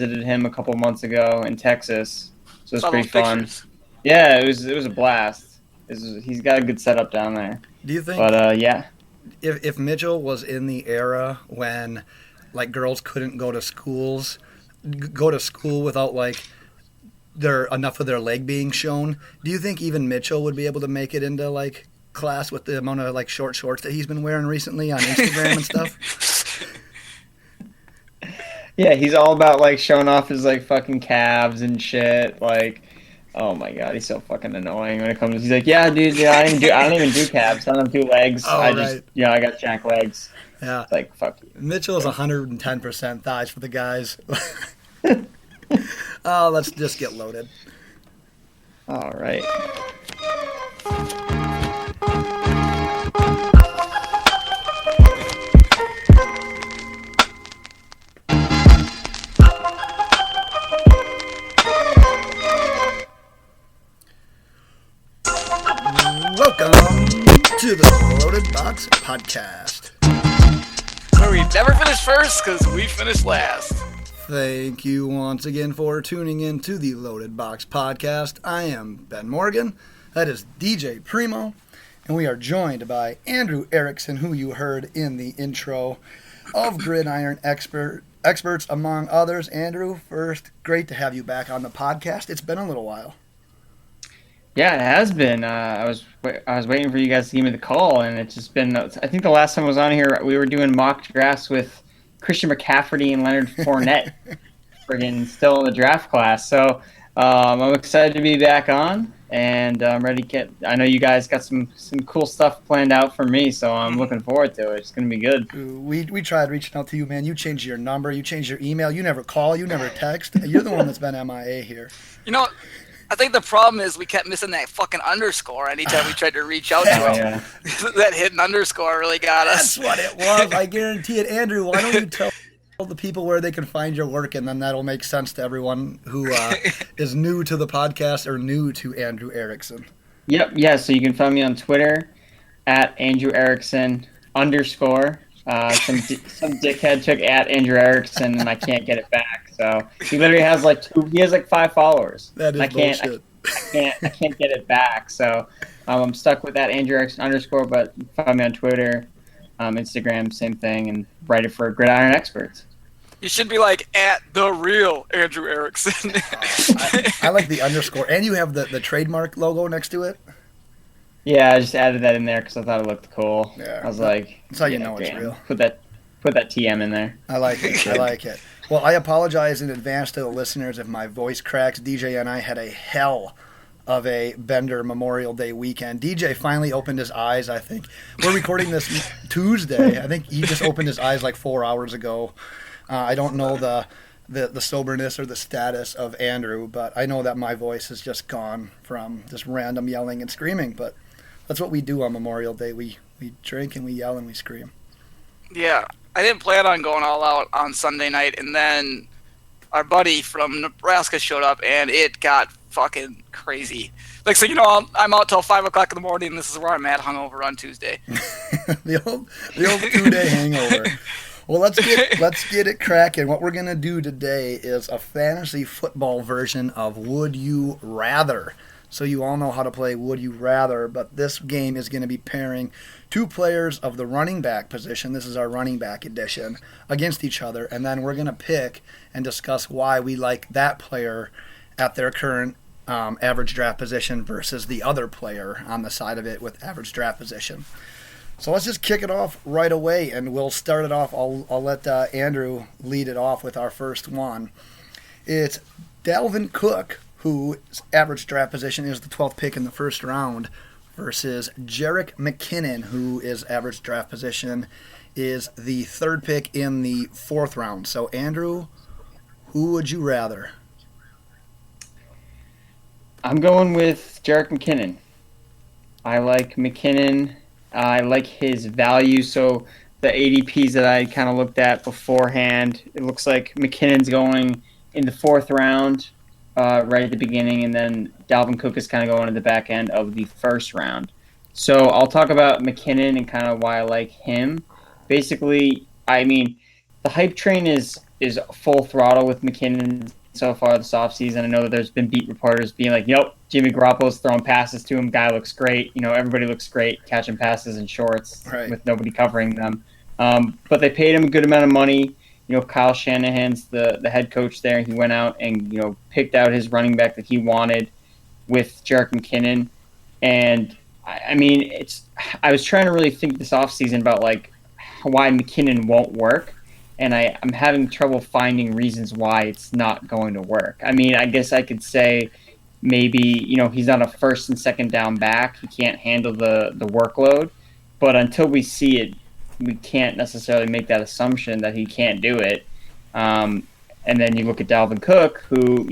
visited him a couple months ago in Texas, so it's pretty fun. Pictures. Yeah, it was a blast. He's got a good setup down there. Do you think? But yeah, if Mitchell was in the era when like girls couldn't go to school without like enough of their leg being shown, do you think even Mitchell would be able to make it into like class with the amount of like short shorts that he's been wearing recently on Instagram and stuff? Yeah, he's all about like showing off his like fucking calves and shit. Like, oh my god, he's so fucking annoying when it comes. He's like, yeah, dude, I don't even do calves. I don't do legs. Oh, I just, right. I got jack legs. Yeah, it's like fuck you. Mitchell is 110% thighs for the guys. Oh, let's just get loaded. All right. Welcome to the Loaded Box Podcast, Where we never finish first because we finish last. Thank you once again for tuning in to the Loaded Box Podcast. I am Ben Morgan. That is DJ Primo. And we are joined by Andrew Erickson, who you heard in the intro of Gridiron Experts, among others. Andrew, first, great to have you back on the podcast. It's been a little while. Yeah, it has been. I was waiting for you guys to give me the call, and it's just been. I think the last time I was on here, we were doing mock drafts with Christian McCaffrey and Leonard Fournette, friggin' still in the draft class. So I'm excited to be back on, and I'm ready to get. I know you guys got some cool stuff planned out for me, so I'm looking forward to it. It's gonna be good. We tried reaching out to you, man. You changed your number, you changed your email. You never call, you never text. You're the one that's been MIA here. You know, I think the problem is we kept missing that fucking underscore anytime we tried to reach out to him. Yeah. That hidden underscore really got us. That's what it was. I guarantee it. Andrew, why don't you tell the people where they can find your work, and then that'll make sense to everyone who is new to the podcast or new to Andrew Erickson. Yep. Yeah. So you can find me on Twitter at Andrew Erickson _. Some dickhead took at Andrew Erickson, and I can't get it back. So he literally has he has 5 followers. That is bullshit. I can't get it back. So I'm stuck with that Andrew Erickson _. But you can find me on Twitter, Instagram, same thing, and write it for Gridiron Experts. You should be like at the real Andrew Erickson. I like the underscore, and you have the trademark logo next to it. Yeah, I just added that in there because I thought it looked cool. Yeah, I was like, that's how you know it's real. Put that TM in there. I like it. I like it. Well, I apologize in advance to the listeners if my voice cracks. DJ and I had a hell of a Bender Memorial Day weekend. DJ finally opened his eyes, I think. We're recording this Tuesday. I think he just opened his eyes 4 hours ago. I don't know the soberness or the status of Andrew, but I know that my voice has just gone from just random yelling and screaming. But that's what we do on Memorial Day. We drink and we yell and we scream. Yeah, I didn't plan on going all out on Sunday night, and then our buddy from Nebraska showed up, and it got fucking crazy. So I'm out till 5 o'clock in the morning, and this is where I'm at, hungover on Tuesday. the old 2-day hangover. Well, let's get it cracking. What we're gonna do today is a fantasy football version of Would You Rather. So you all know how to play Would You Rather, but this game is going to be pairing 2 players of the running back position, this is our running back edition, against each other, and then we're going to pick and discuss why we like that player at their current average draft position versus the other player on the side of it with average draft position. So let's just kick it off right away, and we'll start it off. I'll let Andrew lead it off with our first one. It's Dalvin Cook, whose average draft position is the 12th pick in the first round, versus Jerick McKinnon, who is average draft position is the 3rd pick in the 4th round. So, Andrew, who would you rather? I'm going with Jerick McKinnon. I like McKinnon. I like his value. So the ADPs that I kind of looked at beforehand, it looks like McKinnon's going in the 4th round. Right at the beginning, and then Dalvin Cook is kind of going to the back end of the 1st round. So I'll talk about McKinnon and kind of why I like him. Basically, I mean, the hype train is is full throttle with McKinnon so far this offseason. I know that there's been beat reporters being like, "Yep, Jimmy Garoppolo's throwing passes to him. Guy looks great. Everybody looks great catching passes in shorts with nobody covering them." But they paid him a good amount of money. Kyle Shanahan's the head coach there. He went out and picked out his running back that he wanted with Jerick McKinnon. And I mean, I was trying to really think this offseason about like why McKinnon won't work. And I'm having trouble finding reasons why it's not going to work. I mean, I guess I could say maybe, he's not a first and second down back. He can't handle the workload. But until we see it, we can't necessarily make that assumption that he can't do it. And then you look at Dalvin Cook, who,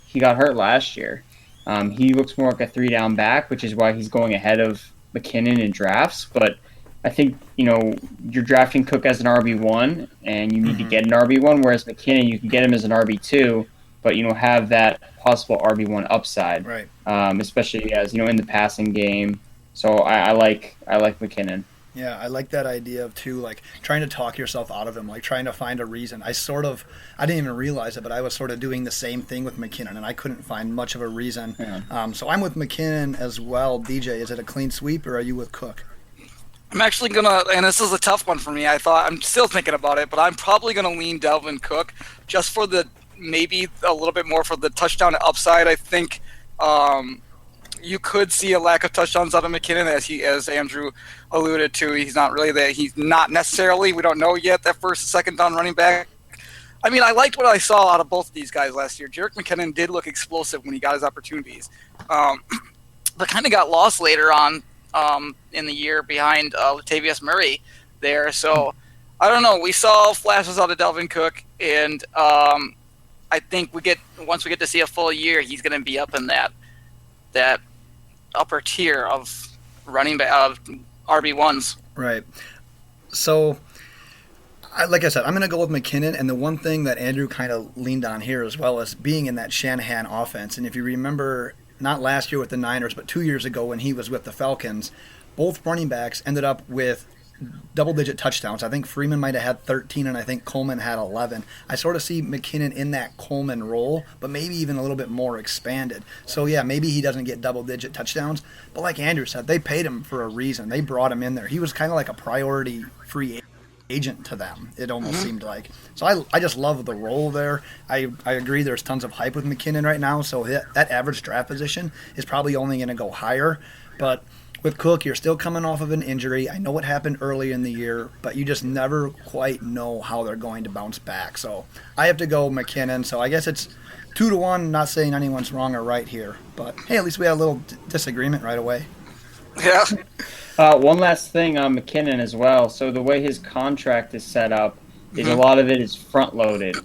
he got hurt last year. He looks more like a 3-down back, which is why he's going ahead of McKinnon in drafts. But I think, you're drafting Cook as an RB1, and you need to get an RB1, whereas McKinnon, you can get him as an RB2, but, have that possible RB1 upside, right? Especially as, in the passing game. So I like McKinnon. Yeah, I like that idea of, too, like, trying to talk yourself out of him, like, trying to find a reason. I didn't even realize it, but I was sort of doing the same thing with McKinnon, and I couldn't find much of a reason. Yeah. So I'm with McKinnon as well. DJ, is it a clean sweep, or are you with Cook? I'm actually and this is a tough one for me. I'm still thinking about it, but I'm probably gonna lean Dalvin Cook just for maybe a little bit more for the touchdown upside. I think you could see a lack of touchdowns out of McKinnon, as Andrew alluded to. He's not really there. He's not necessarily. We don't know yet that first, second down running back. I mean, I liked what I saw out of both of these guys last year. Jerick McKinnon did look explosive when he got his opportunities, but kind of got lost later on. In the year behind Latavius Murray there. So, I don't know. We saw flashes out of Dalvin Cook, and I think once we get to see a full year, he's going to be up in that upper tier of running back of RB1s. Right. So, like I said, I'm going to go with McKinnon, and the one thing that Andrew kind of leaned on here as well as being in that Shanahan offense. And if you remember, not last year with the Niners, but 2 years ago when he was with the Falcons, both running backs ended up with double-digit touchdowns. I think Freeman might have had 13, and I think Coleman had 11. I sort of see McKinnon in that Coleman role, but maybe even a little bit more expanded. So, yeah, maybe he doesn't get double-digit touchdowns, but like Andrew said, they paid him for a reason. They brought him in there. He was kind of like a priority free agent to them, it almost seemed like. So I just love the role there. I agree there's tons of hype with McKinnon right now, so that average draft position is probably only going to go higher. But with Cook, you're still coming off of an injury. I know what happened early in the year, but you just never quite know how they're going to bounce back. So I have to go McKinnon. So I guess it's 2-1, not saying anyone's wrong or right here. But, hey, at least we had a little disagreement right away. Yeah. One last thing on McKinnon as well. So the way his contract is set up is a lot of it is front-loaded.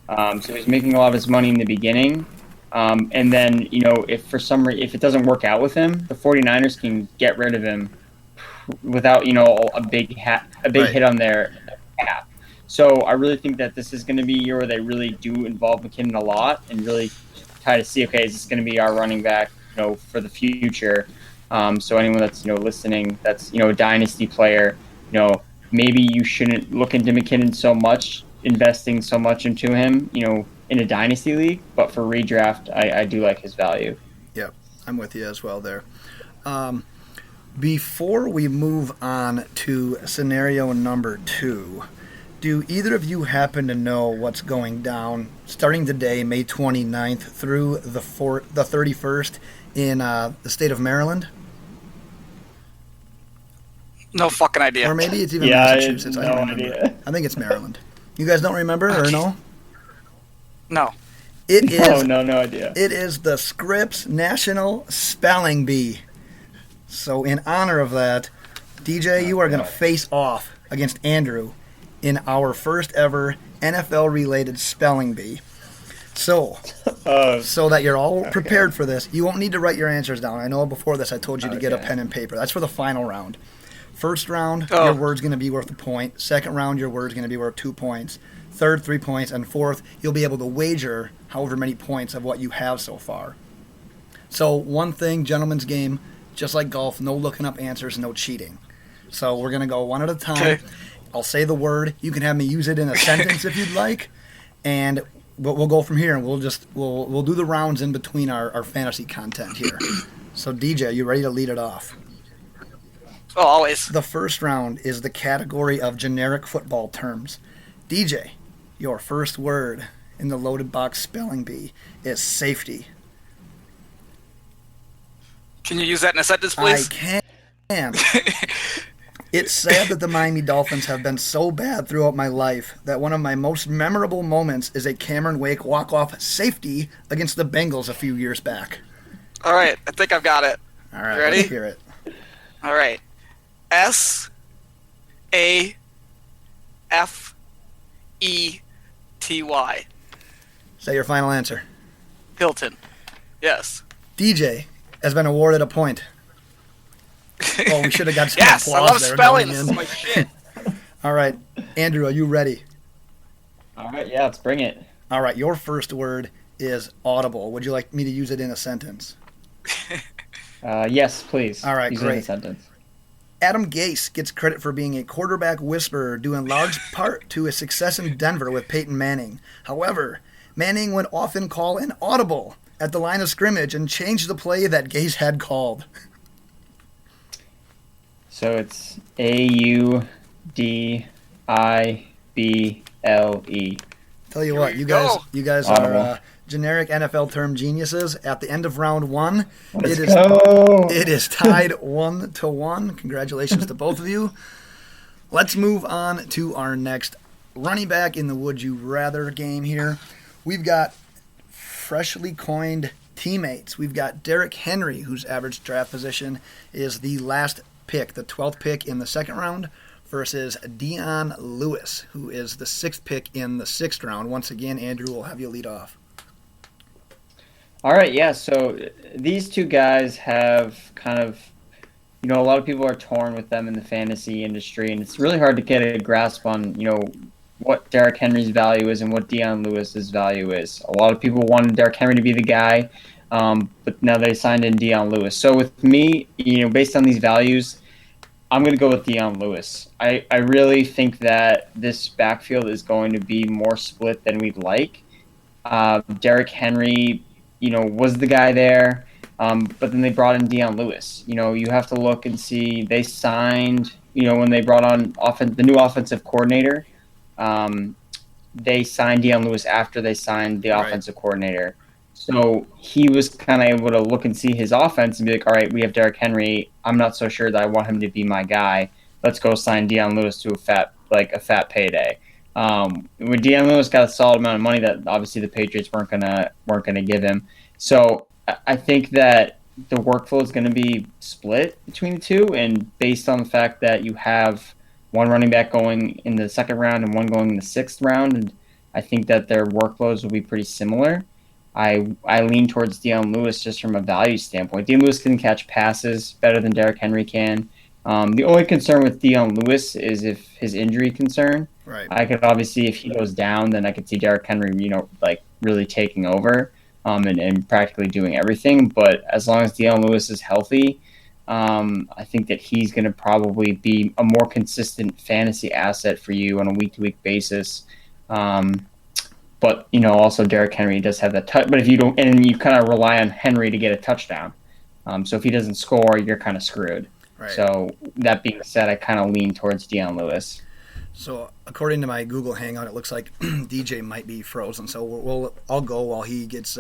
So he's making a lot of his money in the beginning. And then, if for some reason, if it doesn't work out with him, the 49ers can get rid of him without, a big hit on their cap. So I really think that this is going to be a year where they really do involve McKinnon a lot and really try to see, okay, is this going to be our running back, for the future? So anyone that's, listening, that's, a dynasty player, maybe you shouldn't look into McKinnon so much, investing so much into him, in a dynasty league, but for redraft, I do like his value. Yep, I'm with you as well there. Before we move on to scenario number 2, do either of you happen to know what's going down starting today, May 29th, through the 31st in the state of Maryland? No fucking idea. Or maybe it's even Massachusetts. I don't remember. I think it's Maryland. You guys don't remember or no? No. It is. No idea. It is the Scripps National Spelling Bee. So in honor of that, DJ, you are going to face off against Andrew in our first ever NFL-related spelling bee. So that you're all prepared for this, you won't need to write your answers down. I know before this I told you to get a pen and paper. That's for the final round. First round, your word's going to be worth a point. Second round, your word's going to be worth 2 points. Third, 3 points. And fourth, you'll be able to wager however many points of what you have so far. So one thing, gentlemen's game, just like golf, no looking up answers, no cheating. So we're going to go one at a time. Okay. I'll say the word. You can have me use it in a sentence if you'd like, and we'll go from here. And we'll do the rounds in between our fantasy content here. So DJ, you ready to lead it off? Oh, always. The first round is the category of generic football terms. DJ, your first word in the loaded box spelling bee is safety. Can you use that in a sentence, please? I can. It's sad that the Miami Dolphins have been so bad throughout my life that one of my most memorable moments is a Cameron Wake walk-off safety against the Bengals a few years back. All right, I think I've got it. All right, You ready? let's hear it. All right. SAFETY. Is that your final answer? Hilton. Yes. DJ has been awarded a point. Oh, we should have got some Yes, I applause love there spelling. going This in. is my shit. All right, Andrew, are you ready? All right, yeah, let's bring it. All right, your first word is audible. Would you like me to use it in a sentence? Yes, please. All right, Use it in a great. sentence. Adam Gase gets credit for being a quarterback whisperer due in large part to his success in Denver with Peyton Manning. However, Manning would often call an audible at the line of scrimmage and change the play that Gase had called. So it's AUDIBLE. Tell you Here what, we you go. guys Audible. are generic NFL term geniuses. At the end of round one, Let's it go. is tied 1-1. Congratulations to both of you. Let's move on to our next running back in the Would You Rather game here. We've got freshly coined teammates. We've got Derrick Henry, whose average draft position is the last pick, the 12th pick in the second round, versus Dion Lewis, who is the 6th pick in the 6th round. Once again, Andrew, will have you lead off. All right, yeah. So these two guys have kind of, a lot of people are torn with them in the fantasy industry, and it's really hard to get a grasp on, what Derrick Henry's value is and what Dion Lewis's value is. A lot of people wanted Derrick Henry to be the guy, but now they signed in Dion Lewis. So with me, based on these values, I'm going to go with Dion Lewis. I really think that this backfield is going to be more split than we'd like. Derrick Henry, was the guy there, but then they brought in Dion Lewis. You have to look and see. They signed, when they brought on the new offensive coordinator, they signed Dion Lewis after they signed the offensive coordinator. So he was kind of able to look and see his offense and be like, all right, we have Derrick Henry. I'm not so sure that I want him to be my guy. Let's go sign Dion Lewis to a fat payday. When Dion Lewis got a solid amount of money that obviously the Patriots weren't gonna give him. So I think that the workflow is going to be split between the two, and based on the fact that you have one running back going in the second round and one going in the 6th round, and I think that their workflows will be pretty similar. I lean towards Dion Lewis just from a value standpoint. Dion Lewis can catch passes better than Derrick Henry can. The only concern with Dion Lewis is if his injury concern. Right. I could obviously, if he goes down, then I could see Derrick Henry, really taking over and practically doing everything. But as long as Dion Lewis is healthy, I think that he's going to probably be a more consistent fantasy asset for you on a week-to-week basis. But, also Derrick Henry does have that touch. But if you don't, and you kind of rely on Henry to get a touchdown. So if he doesn't score, you're kind of screwed. Right. So that being said, I kind of lean towards Dion Lewis. So according to my Google Hangout, it looks like DJ might be frozen. So I'll go while he gets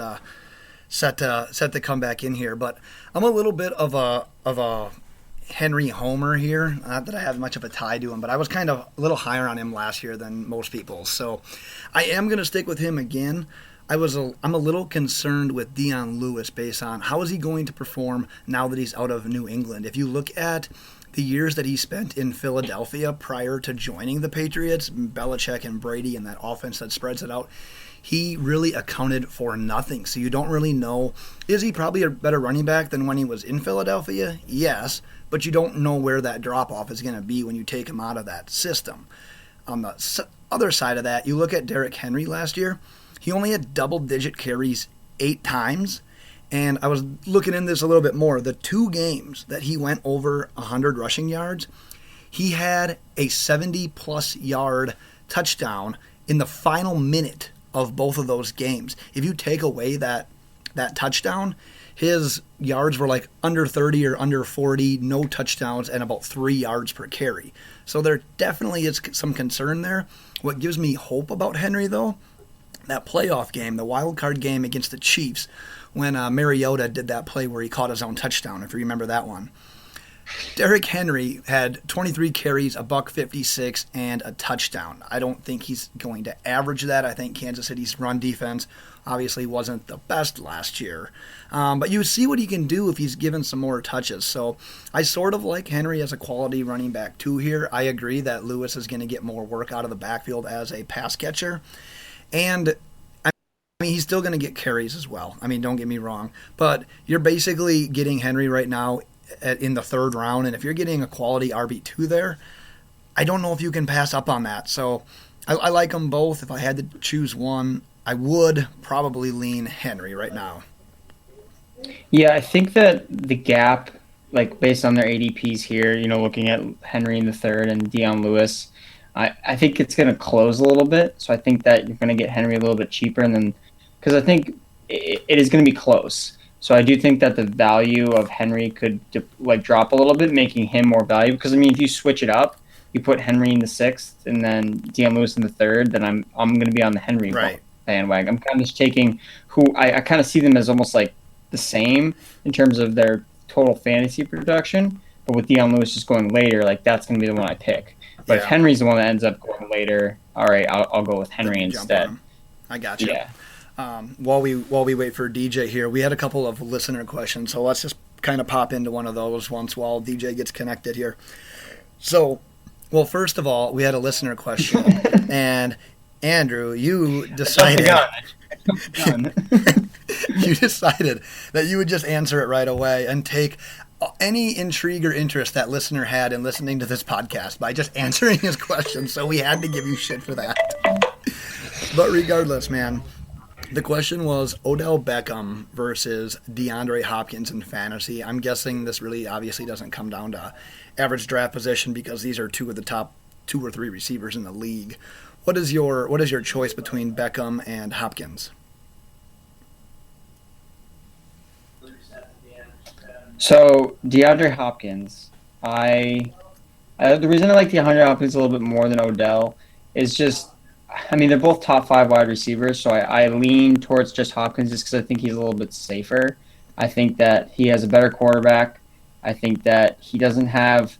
set to come back in here. But I'm a little bit of a Henry homer here. Not that I have much of a tie to him, but I was kind of a little higher on him last year than most people. So I am going to stick with him again. I'm a little concerned with Dion Lewis based on how is he going to perform now that he's out of New England. If you look at the years that he spent in Philadelphia prior to joining the Patriots, Belichick and Brady and that offense that spreads it out, he really accounted for nothing. So you don't really know, is he probably a better running back than when he was in Philadelphia? Yes, but you don't know where that drop-off is going to be when you take him out of that system. On the other side of that, you look at Derrick Henry last year, he only had double-digit carries 8 times, and I was looking in this a little bit more. The 2 games that he went over 100 rushing yards, He had a 70-plus yard touchdown in the final minute of both of those games. If you take away that touchdown, his yards were like under 30 or under 40, no touchdowns, and about 3 yards per carry. So there definitely is some concern there. What gives me hope about Henry, though, that playoff game, the wild card game against the Chiefs, when Mariota did that play where he caught his own touchdown, if you remember that one. Derrick Henry had 23 carries, $156, and a touchdown. I don't think he's going to average that. I think Kansas City's run defense obviously wasn't the best last year. But you see what he can do if he's given some more touches. So I sort of like Henry as a quality running back too here. I agree that Lewis is going to get more work out of the backfield as a pass catcher. And I mean, he's still going to get carries as well. I mean, don't get me wrong. But you're basically getting Henry right now in the third round, and if you're getting a quality RB2 there, I don't know if you can pass up on that. So I like them both. If I had to choose one, I would probably lean Henry right now. Yeah, I think that the gap, like based on their ADPs here, looking at Henry in the third and Dion Lewis, I think it's going to close a little bit. So I think that you're going to get Henry a little bit cheaper, and then because I think it is going to be close. So I do think that the value of Henry could drop a little bit, making him more valuable. Because I mean, if you switch it up, you put Henry in the sixth and then Dion Lewis in the third, then I'm going to be on the Henry bandwagon. I'm kind of just taking who I kind of see them as almost like the same in terms of their total fantasy production. But with Dion Lewis just going later, like that's going to be the one I pick. But if Henry's the one that ends up going later, all right, I'll go with Henry instead. I got you. Yeah. While we wait for DJ here, we had a couple of listener questions, so let's just kind of pop into one of those once while DJ gets connected here. So, well, first of all, we had a listener question, and Andrew, you decided you decided that you would just answer it right away and take any intrigue or interest that listener had in listening to this podcast by just answering his question. So we had to give you shit for that. But regardless, man. The question was Odell Beckham versus DeAndre Hopkins in fantasy. I'm guessing this really obviously doesn't come down to average draft position because these are two of the top 2 or 3 receivers in the league. What is your choice between Beckham and Hopkins? So DeAndre Hopkins, the reason I like DeAndre Hopkins a little bit more than Odell is just. I mean, they're both top 5 wide receivers, so I lean towards just Hopkins just because I think he's a little bit safer. I think that he has a better quarterback. I think that he doesn't have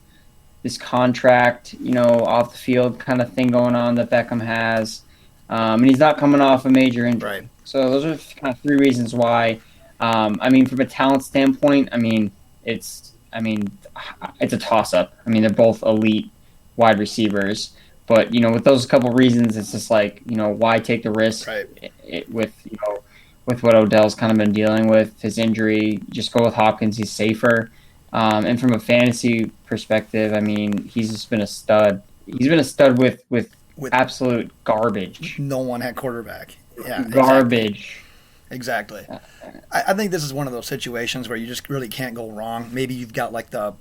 this contract, off the field kind of thing going on that Beckham has. And he's not coming off a major injury. Right. So those are kind of 3 reasons why. I mean, from a talent standpoint, it's a toss-up. I mean, they're both elite wide receivers. But, with those couple reasons, it's just like, why take the risk with what Odell's kind of been dealing with, his injury. Just go with Hopkins. He's safer. And from a fantasy perspective, I mean, he's just been a stud. He's been a stud with absolute garbage. No one had quarterback. Yeah, garbage. Exactly. I think this is one of those situations where you just really can't go wrong. Maybe you've got like the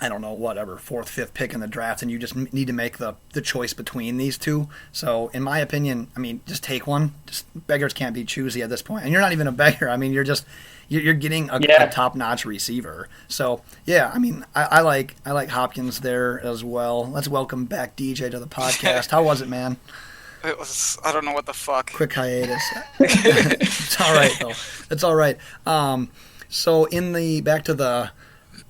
4th, 5th pick in the draft, and you just need to make the choice between these two. So, in my opinion, just take one. Just beggars can't be choosy at this point. And you're not even a beggar. You're getting a top-notch receiver. So, yeah, I like Hopkins there as well. Let's welcome back DJ to the podcast. How was it, man? It was, I don't know what the fuck. Quick hiatus. It's all right, though. It's all right. So, back to the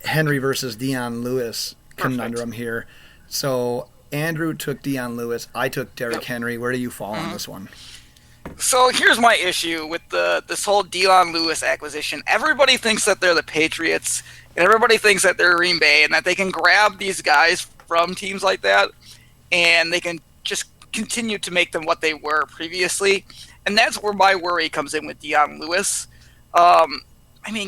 Henry versus Dion Lewis conundrum here. So Andrew took Dion Lewis. I took Derrick Henry. Where do you fall on this one? So here's my issue with this whole Dion Lewis acquisition. Everybody thinks that they're the Patriots, and everybody thinks that they're Green Bay, and that they can grab these guys from teams like that, and they can just continue to make them what they were previously. And that's where my worry comes in with Dion Lewis.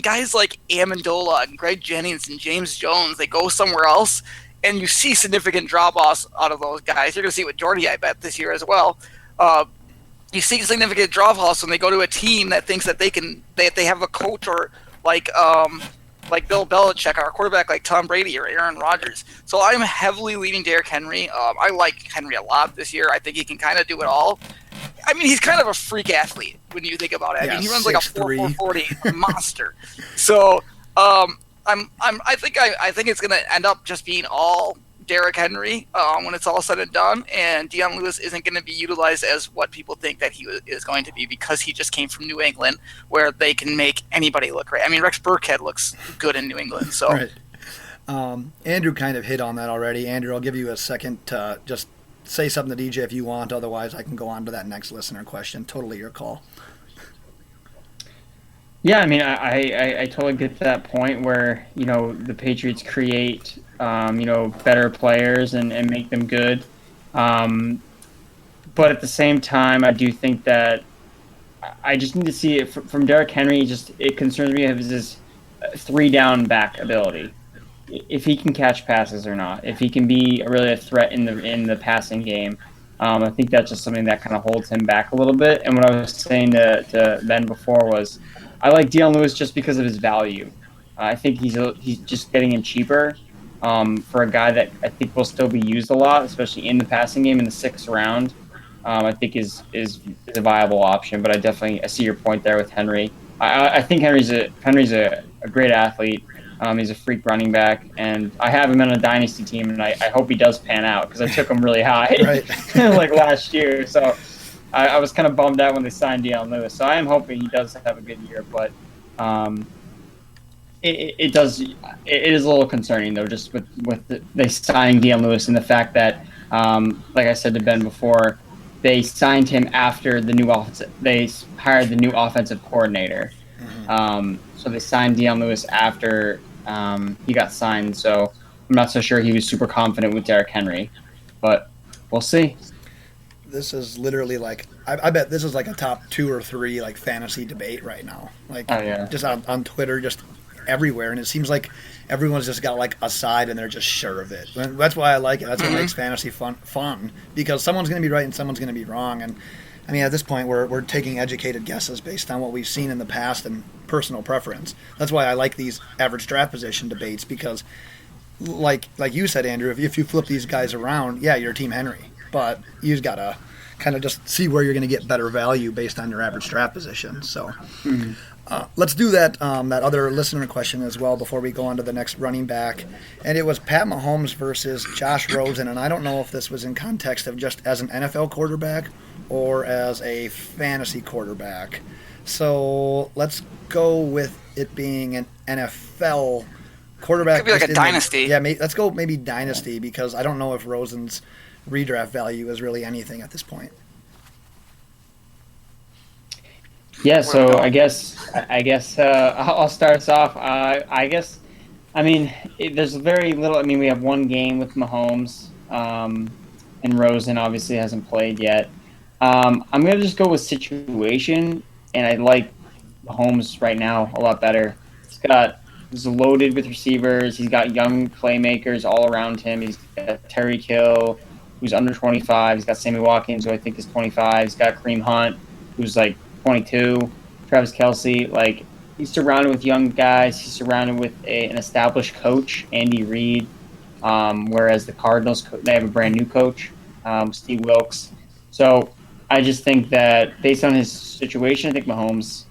Guys like Amendola and Greg Jennings and James Jones, they go somewhere else, and you see significant drop-offs out of those guys. You're going to see it with Jordy, I bet, this year as well. You see significant drop-offs when they go to a team that thinks that they have a coach or like like Bill Belichick, our quarterback like Tom Brady or Aaron Rodgers. So I'm heavily leaning Derrick Henry. I like Henry a lot this year. I think he can kind of do it all. I mean, he's kind of a freak athlete when you think about it. I mean, he runs like a 4.40 monster. So I think it's going to end up just being all Derrick Henry when it's all said and done, and Dion Lewis isn't going to be utilized as what people think that he is going to be, because he just came from New England, where they can make anybody look great. I mean, Rex Burkhead looks good in New England. So, right. Andrew kind of hit on that already. Andrew, I'll give you a second to just say something to DJ if you want. Otherwise, I can go on to that next listener question. Totally your call. Yeah, I mean, I totally get to that point where, the Patriots create, better players and make them good. But at the same time, I do think that I just need to see it from Derrick Henry. It concerns me of his 3-down back ability. If he can catch passes or not, if he can be really a threat in the passing game. I think that's just something that kind of holds him back a little bit. And what I was saying to Ben before was, I like Dion Lewis just because of his value. I think he's just getting in cheaper for a guy that I think will still be used a lot, especially in the passing game in the 6th round. I think is a viable option. But I see your point there with Henry. I think Henry's a great athlete. He's a freak running back, and I have him on a dynasty team, and I hope he does pan out, because I took him really high like last year. So I was kind of bummed out when they signed Dion Lewis. So I am hoping he does have a good year, but it is a little concerning though, just with they signing Dion Lewis, and the fact that like I said to Ben before, they signed him after they hired the new offensive coordinator. So they signed Dion Lewis after he got signed. So I'm not so sure he was super confident with Derrick Henry, but we'll see. This is literally like, I bet this is like a top 2 or 3 like fantasy debate right now. Like, just on Twitter, just everywhere, and it seems like everyone's just got like a side and they're just sure of it. And that's why I like it. That's what makes fantasy fun, because someone's going to be right and someone's going to be wrong. And I mean, at this point, we're taking educated guesses based on what we've seen in the past and personal preference. That's why I like these average draft position debates, because, like you said, Andrew, if you flip these guys around, yeah, you're Team Henry, but you just gotta kind of just see where you're going to get better value based on your average draft position. So let's do that other listener question as well before we go on to the next running back. And it was Pat Mahomes versus Josh Rosen, and I don't know if this was in context of just as an NFL quarterback or as a fantasy quarterback. So let's go with it being an NFL quarterback. Could be like a dynasty. Let's go maybe dynasty, because I don't know if Rosen's redraft value is really anything at this point. Yeah, so I guess I'll start us off. There's very little. I mean, we have one game with Mahomes, and Rosen obviously hasn't played yet. I'm going to just go with situation, and I like Mahomes right now a lot better. He's loaded with receivers. He's got young playmakers all around him. He's got Tyreek Hill, who's under 25. He's got Sammy Watkins, who I think is 25. He's got Kareem Hunt, who's like 22. Travis Kelce. Like, he's surrounded with young guys. He's surrounded with an established coach, Andy Reid. Whereas the Cardinals, they have a brand new coach, Steve Wilkes. So I just think that based on his situation, I think Mahomes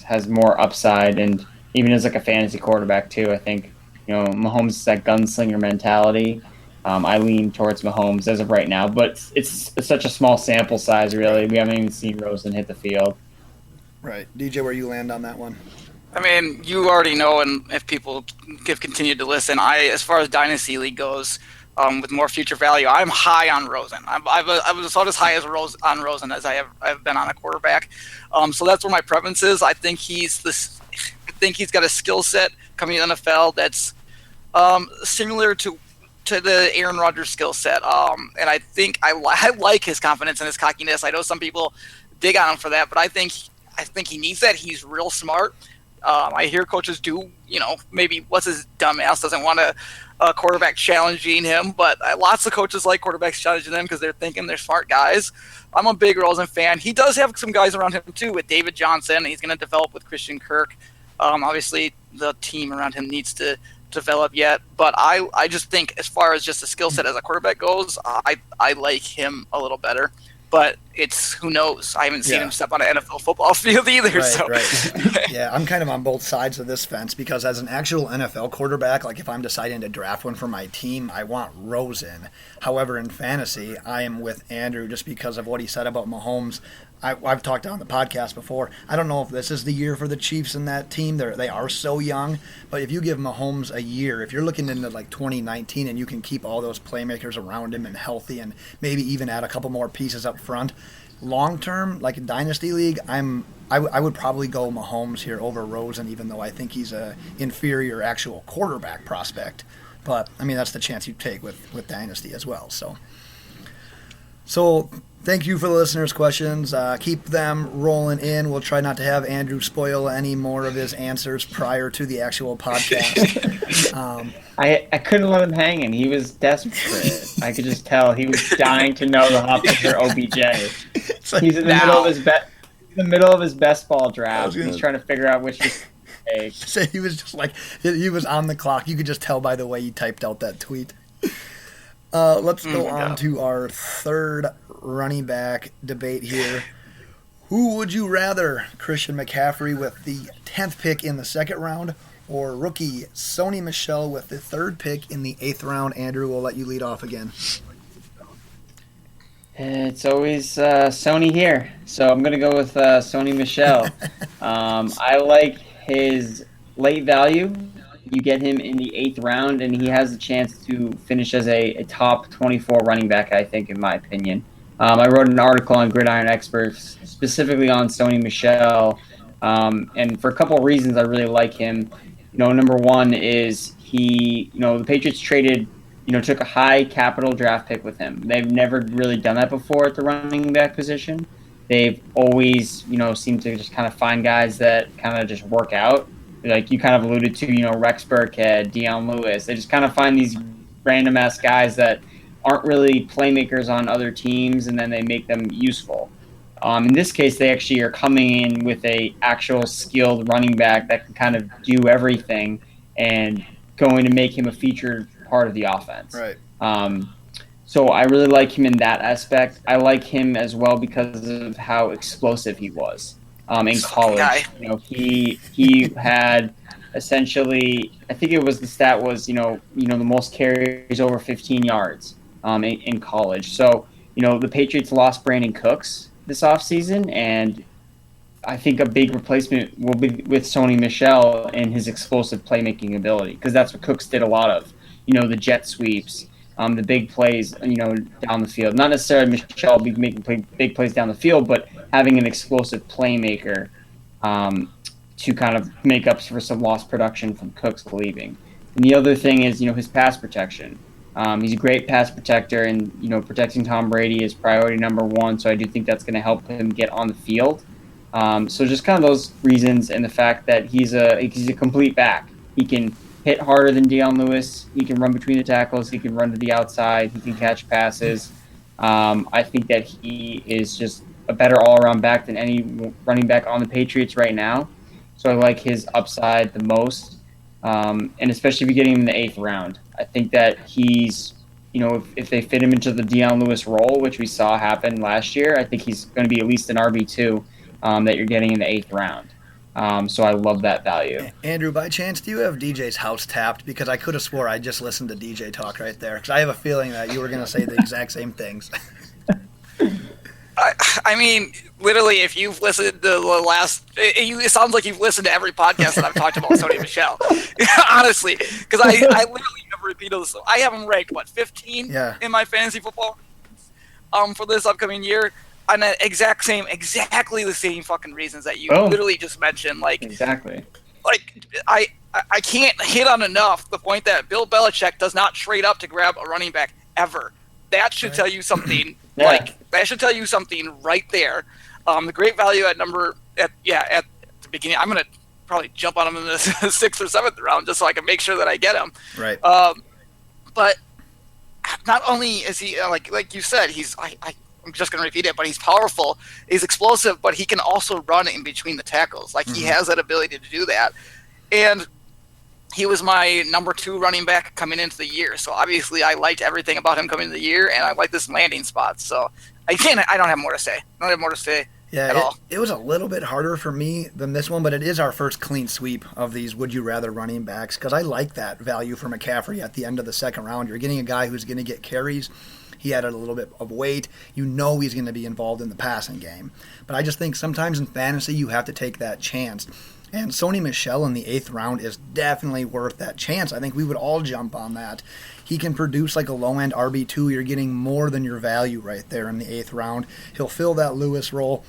has more upside, and even as like a fantasy quarterback too, I think Mahomes is that gunslinger mentality. I lean towards Mahomes as of right now, but it's such a small sample size. Really, we haven't even seen Rosen hit the field. Right, DJ, where you land on that one? I mean, you already know, and if people have continued to listen, as far as Dynasty League goes, with more future value, I'm high on Rosen. I was about as high as on Rosen as I've been on a quarterback. So that's where my preference is. I think he's got a skill set coming in the NFL that's similar to the Aaron Rodgers skill set. And I think I like his confidence and his cockiness. I know some people dig on him for that, but I think he needs that. He's real smart. I hear coaches do, maybe what's his dumb ass doesn't want a quarterback challenging him, but lots of coaches like quarterbacks challenging them because they're thinking they're smart guys. I'm a big Rosen fan. He does have some guys around him too with David Johnson. He's going to develop with Christian Kirk. Obviously, the team around him needs to develop yet, but I just think as far as just a skill set as a quarterback goes, I like him a little better. But it's who knows? I haven't seen him step on an NFL football field either. Right. Yeah, I'm kind of on both sides of this fence because as an actual NFL quarterback, like if I'm deciding to draft one for my team, I want Rosen. However, in fantasy, I am with Andrew just because of what he said about Mahomes. I've talked on the podcast before. I don't know if this is the year for the Chiefs and that team. They are so young. But if you give Mahomes a year, if you're looking into like 2019 and you can keep all those playmakers around him and healthy and maybe even add a couple more pieces up front, long term, like a dynasty league, I would probably go Mahomes here over Rosen, even though I think he's a inferior actual quarterback prospect. But I mean that's the chance you take with dynasty as well. So thank you for the listeners' questions. Keep them rolling in. We'll try not to have Andrew spoil any more of his answers prior to the actual podcast. I couldn't let him hanging. He was desperate. I could just tell he was dying to know the Hopkins or OBJ. He's in the middle of his best ball draft. He's trying to figure out which to take. So he was just like he was on the clock. You could just tell by the way he typed out that tweet. Let's go on to our third running back debate here. Who would you rather, Christian McCaffrey with the 10th pick in the second round or rookie Sony Michel with the third pick in the 8th round? Andrew, we'll let you lead off again. It's always Sony here, so I'm going to go with Sony Michel. I like his late value. You get him in the 8th round, and he has a chance to finish as a top 24 running back, I think, in my opinion. I wrote an article on Gridiron Experts specifically on Sony Michel, and for a couple of reasons I really like him. Number one is the Patriots took a high capital draft pick with him. They've never really done that before at the running back position. They've always, seemed to just kind of find guys that kind of just work out. Like you kind of alluded to, Rex Burkhead, Dion Lewis. They just kind of find these random-ass guys that aren't really playmakers on other teams, and then they make them useful. In this case, they actually are coming in with a actual skilled running back that can kind of do everything and going to make him a featured part of the offense. Right. So I really like him in that aspect. I like him as well because of how explosive he was. In college, he had essentially, I think it was the stat was, the most carries over 15 yards in college. So, the Patriots lost Brandon Cooks this offseason, and I think a big replacement will be with Sony Michel and his explosive playmaking ability, because that's what Cooks did a lot of. The jet sweeps, the big plays, down the field. Not necessarily Michel be making big plays down the field, but having an explosive playmaker to kind of make up for some lost production from Cooks leaving. And the other thing is, his pass protection. He's a great pass protector, and, protecting Tom Brady is priority number one, so I do think that's going to help him get on the field. So just kind of those reasons, and the fact that he's a complete back. He can hit harder than Dion Lewis. He can run between the tackles. He can run to the outside. He can catch passes. I think that he is just a better all-around back than any running back on the Patriots right now. So I like his upside the most, and especially if you get him in the 8th round. I think that he's, if they fit him into the Dion Lewis role, which we saw happen last year, I think he's going to be at least an RB2 that you're getting in the 8th round. So I love that value. Andrew, by chance, do you have DJ's house tapped? Because I could have swore I just listened to DJ talk right there. Because I have a feeling that you were going to say the exact same things. I mean, literally, if you've listened to the last, it sounds like you've listened to every podcast that I've talked about Sony Michel. Honestly, because I literally have repeated this. I have him ranked 15 in my fantasy football for this upcoming year. On the exactly the same fucking reasons that you literally just mentioned. Like exactly. Like I can't hit on enough the point that Bill Belichick does not trade up to grab a running back ever. That should tell you something. That should tell you something right there. The great value at at the beginning. I'm gonna probably jump on him in the 6th or 7th round just so I can make sure that I get him. Right. But not only is he like you said, he's I'm just going to repeat it, but he's powerful, he's explosive, but he can also run in between the tackles. Like, he has that ability to do that. And he was my number 2 running back coming into the year. So obviously I liked everything about him coming into the year, and I like this landing spot. So again, I don't have more to say. At all. It was a little bit harder for me than this one, but it is our first clean sweep of these would you rather running backs, because I like that value for McCaffrey at the end of the second round. You're getting a guy who's going to get carries. He added a little bit of weight. You know he's going to be involved in the passing game. But I just think sometimes in fantasy you have to take that chance. And Sony Michel in the 8th round is definitely worth that chance. I think we would all jump on that. He can produce like a low-end RB2. You're getting more than your value right there in the 8th round. He'll fill that Lewis role.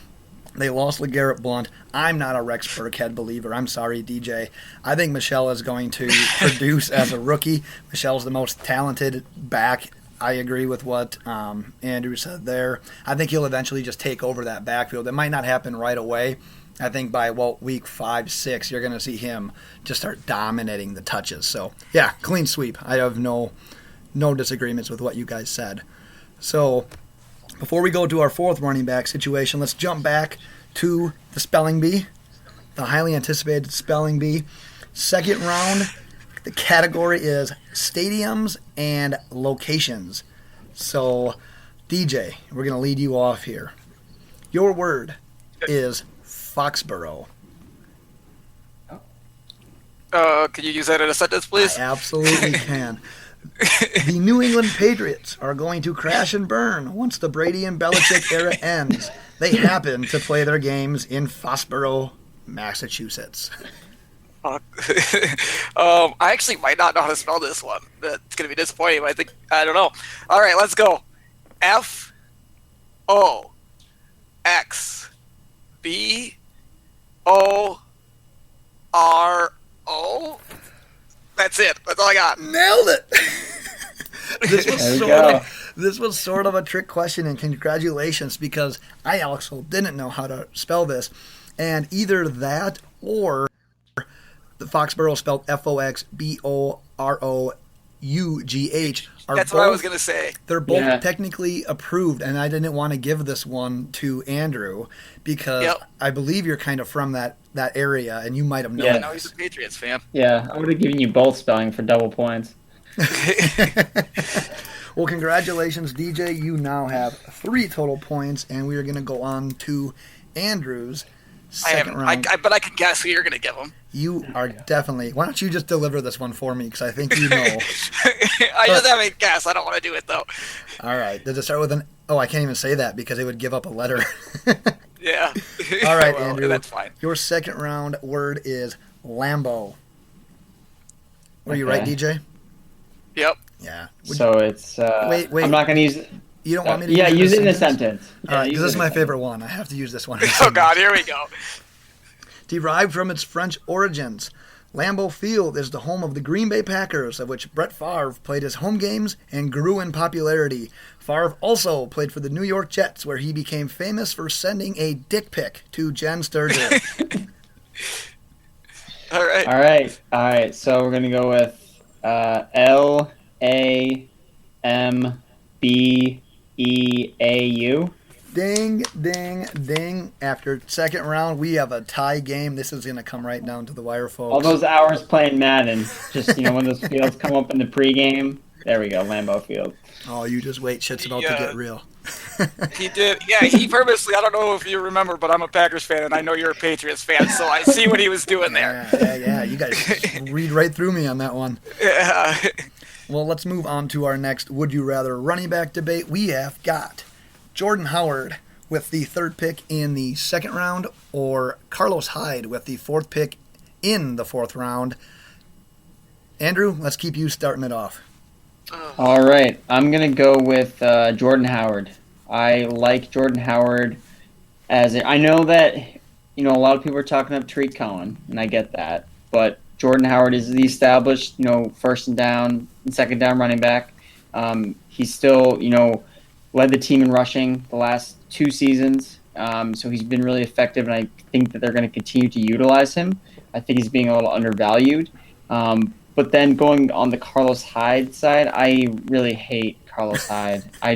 They lost LeGarrette Blount. I'm not a Rex Burkhead believer. I'm sorry, DJ. I think Michel is going to produce as a rookie. Michel's the most talented back. I agree with what Andrew said there. I think he'll eventually just take over that backfield. It might not happen right away. I think by week 5, 6, you're going to see him just start dominating the touches. So, yeah, clean sweep. I have no disagreements with what you guys said. So, before we go to our 4th running back situation, let's jump back to the Spelling Bee, the highly anticipated Spelling Bee. 2nd round, the category is stadiums and locations. So, DJ, we're going to lead you off here. Your word is Foxborough. Could you use that in a sentence, please? I absolutely can. The New England Patriots are going to crash and burn once the Brady and Belichick era ends. They happen to play their games in Foxborough, Massachusetts. I actually might not know how to spell this one. It's going to be disappointing, but I don't know. All right, let's go. Foxborough. That's it. That's all I got. Nailed it. This was sort of a trick question, and congratulations, because I also didn't know how to spell this. And either that or the Foxborough spelled Foxborough That's what I was going to say. They're both technically approved, and I didn't want to give this one to Andrew because I believe you're kind of from that area, and you might have known. Yeah, no, he's a Patriots fan. Yeah, I would have given you both spelling for double points. Well, congratulations, DJ. You now have 3 total points, and we are going to go on to Andrew's second round. But I can guess who you're going to give him. You are definitely. Why don't you just deliver this one for me? Because I think you know. I just have a guess. I don't want to do it, though. All right. Does it start with an... Oh, I can't even say that because it would give up a letter. Yeah. All right, well, Andrew. That's fine. Your second round word is Lambo. Were you right, DJ? Yep. Yeah. It's... wait. I'm not going to use... You don't want me to use it in a sentence. All right, because this is my favorite one. I have to use this one. Oh, God, here we go. Derived from its French origins, Lambeau Field is the home of the Green Bay Packers, of which Brett Favre played his home games and grew in popularity. Favre also played for the New York Jets, where he became famous for sending a dick pic to Jen Sturgill. All right. So we're going to go with Lambeau. Ding, ding, ding. After second round, we have a tie game. This is going to come right down to the wire, folks. All those hours playing Madden. Just, when those fields come up in the pregame. There we go, Lambeau Field. Oh, you just wait. Shit's about to get real. He did. Yeah, he purposely, I don't know if you remember, but I'm a Packers fan, and I know you're a Patriots fan, so I see what he was doing there. Yeah. You guys read right through me on that one. Yeah. Well, let's move on to our next Would You Rather running back debate. We have got Jordan Howard with the 3rd pick in the 2nd round, or Carlos Hyde with the 4th pick in the 4th round. Andrew, let's keep you starting it off. All right. I'm going to go with Jordan Howard. I like Jordan Howard I know that, a lot of people are talking up Tariq Cohen, and I get that. But Jordan Howard is the established, first and down and second down running back. He's still, led the team in rushing the last 2 seasons. So he's been really effective, and I think that they're going to continue to utilize him. I think he's being a little undervalued. But then going on the Carlos Hyde side, I really hate Carlos Hyde. I